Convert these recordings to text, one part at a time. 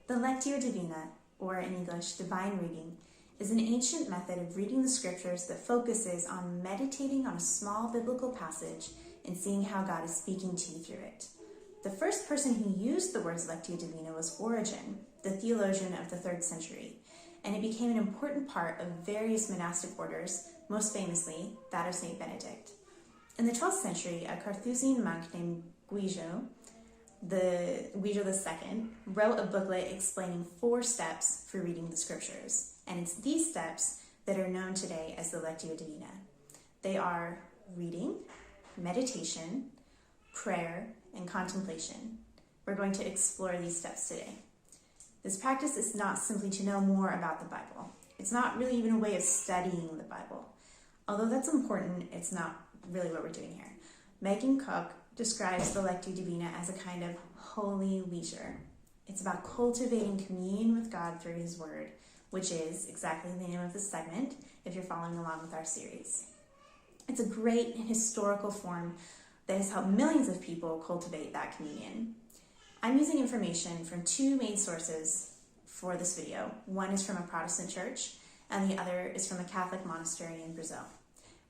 The Lectio Divina, or in English, divine reading, is an ancient method of reading the scriptures that focuses on meditating on a small biblical passage and seeing how God is speaking to you through it. The first person who used the words Lectio Divina was Origen, the theologian of the 3rd century, and it became an important part of various monastic orders, most famously that of Saint Benedict. In the 12th century, a Carthusian monk named Guido II, wrote a booklet explaining 4 steps for reading the scriptures, and it's these steps that are known today as the Lectio Divina. They are reading, meditation, prayer, and contemplation. We're going to explore these steps today. This practice is not simply to know more about the Bible. It's not really even a way of studying the Bible. Although that's important, it's not really what we're doing here. Megan Cook describes the Lectio Divina as a kind of holy leisure. It's about cultivating communion with God through His Word, which is exactly the name of this segment if you're following along with our series. It's a great historical form that has helped millions of people cultivate that communion. I'm using information from 2 main sources for this video. One is from a Protestant church, and the other is from a Catholic monastery in Brazil.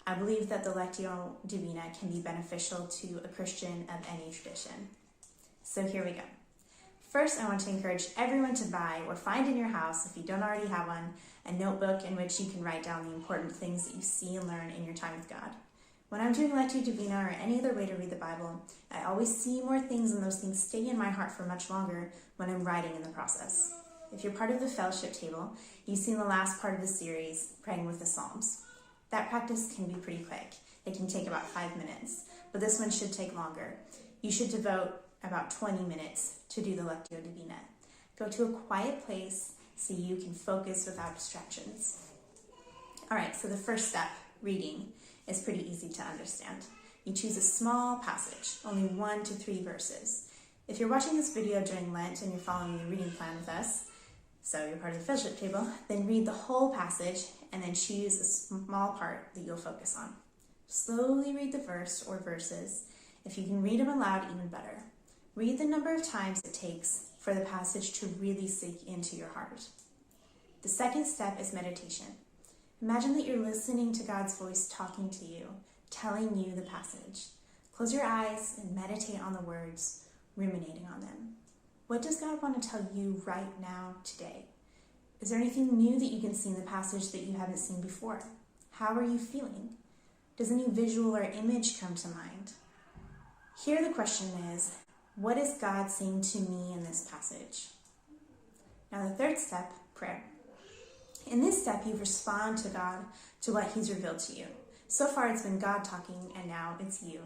I believe that the Lectio Divina can be beneficial to a Christian of any tradition. So here we go. First, I want to encourage everyone to buy or find in your house, if you don't already have one, a notebook in which you can write down the important things that you see and learn in your time with God. When I'm doing Lectio Divina or any other way to read the Bible, I always see more things, and those things stay in my heart for much longer when I'm writing in the process. If you're part of the fellowship table, you've seen the last part of the series, Praying with the Psalms. That practice can be pretty quick. It can take about 5 minutes, but this one should take longer. You should devote about 20 minutes to do the Lectio Divina. Go to a quiet place so you can focus without distractions. All right, so the first step, reading, is pretty easy to understand. You choose a small passage, only 1 to 3 verses. If you're watching this video during Lent and you're following the reading plan with us, so you're part of the fellowship table, then read the whole passage and then choose a small part that you'll focus on. Slowly read the verse or verses. If you can read them aloud, even better. Read the number of times it takes for the passage to really sink into your heart. The second step is meditation. Imagine that you're listening to God's voice talking to you, telling you the passage. Close your eyes and meditate on the words, ruminating on them. What does God want to tell you right now, today? Is there anything new that you can see in the passage that you haven't seen before? How are you feeling? Does any visual or image come to mind? Here the question is, what is God saying to me in this passage? Now the third step, prayer. In this step, you respond to God, to what He's revealed to you. So far, it's been God talking, and now it's you.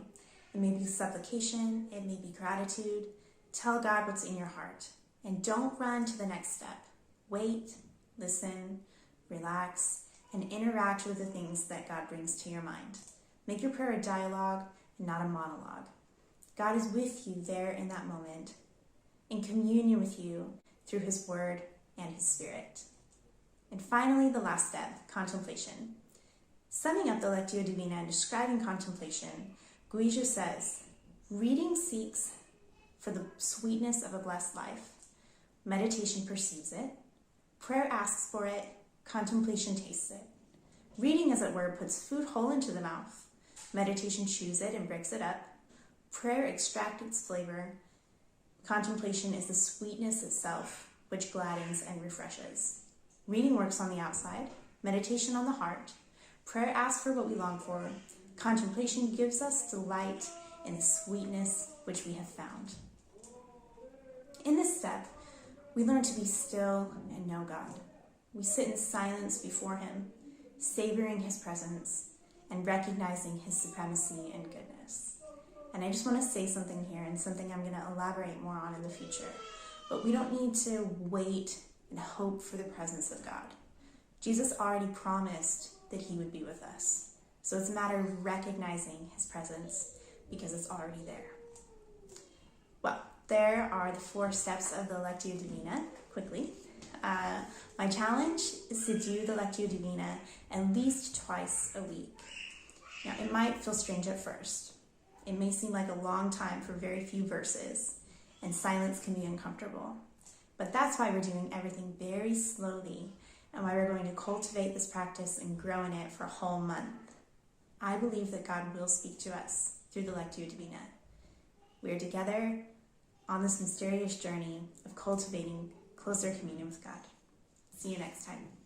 It may be supplication, it may be gratitude. Tell God what's in your heart, and don't run to the next step. Wait, listen, relax, and interact with the things that God brings to your mind. Make your prayer a dialogue and not a monologue. God is with you there in that moment, in communion with you through His Word and His Spirit. And finally, the last step, contemplation. Summing up the Lectio Divina and describing contemplation, Guido says, reading seeks for the sweetness of a blessed life. Meditation perceives it. Prayer asks for it. Contemplation tastes it. Reading, as it were, puts food whole into the mouth. Meditation chews it and breaks it up. Prayer extracts its flavor. Contemplation is the sweetness itself, which gladdens and refreshes. Reading works on the outside, meditation on the heart. Prayer asks for what we long for. Contemplation gives us delight in the sweetness which we have found. In this step, we learn to be still and know God. We sit in silence before Him, savoring His presence and recognizing His supremacy and goodness. And I just want to say something here, and something I'm going to elaborate more on in the future. But we don't need to wait and hope for the presence of God. Jesus already promised that He would be with us. So it's a matter of recognizing His presence because it's already there. Well, there are the 4 steps of the Lectio Divina, quickly. My challenge is to do the Lectio Divina at least twice a week. Now, it might feel strange at first. It may seem like a long time for very few verses, and silence can be uncomfortable. But that's why we're doing everything very slowly and why we're going to cultivate this practice and grow in it for a whole month. I believe that God will speak to us through the Lectio Divina. We are together on this mysterious journey of cultivating closer communion with God. See you next time.